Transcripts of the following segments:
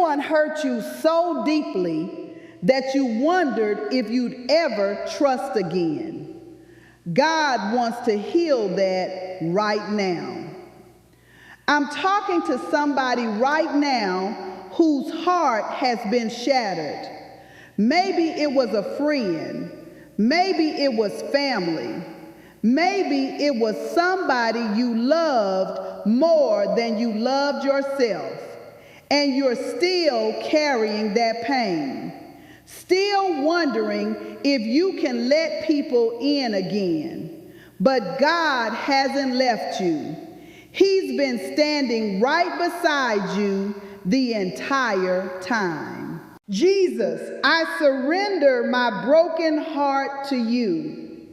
someone hurt you so deeply that you wondered if you'd ever trust again. God wants to heal that right now. I'm talking to somebody right now whose heart has been shattered. Maybe it was a friend. Maybe it was family. Maybe it was somebody you loved more than you loved yourself. And you're still carrying that pain. Still wondering if you can let people in again. But God hasn't left you. He's been standing right beside you the entire time. Jesus, I surrender my broken heart to you.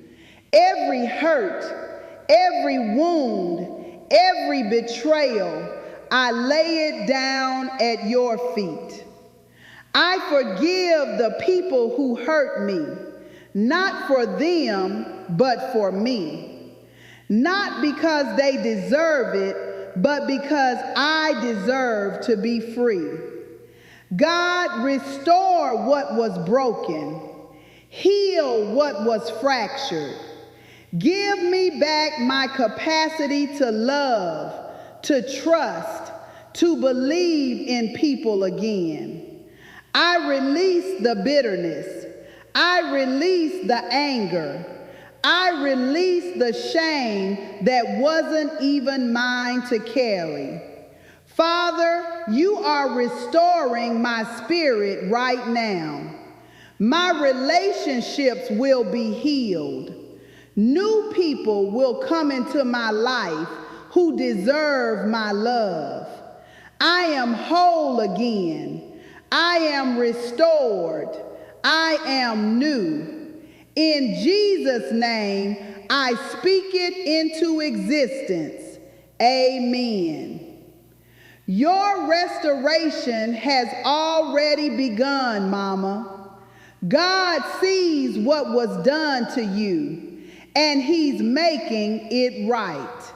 Every hurt, every wound, every betrayal, I lay it down at your feet. I forgive the people who hurt me, not for them, but for me. Not because they deserve it, but because I deserve to be free. God, restore what was broken. Heal what was fractured. Give me back my capacity to love, to trust, to believe in people again. I release the bitterness. I release the anger. I release the shame that wasn't even mine to carry. Father, you are restoring my spirit right now. My relationships will be healed. New people will come into my life who deserve my love. I am whole again. I am restored. I am new. In Jesus' name, I speak it into existence. Amen. Your restoration has already begun, Mama. God sees what was done to you, and He's making it right.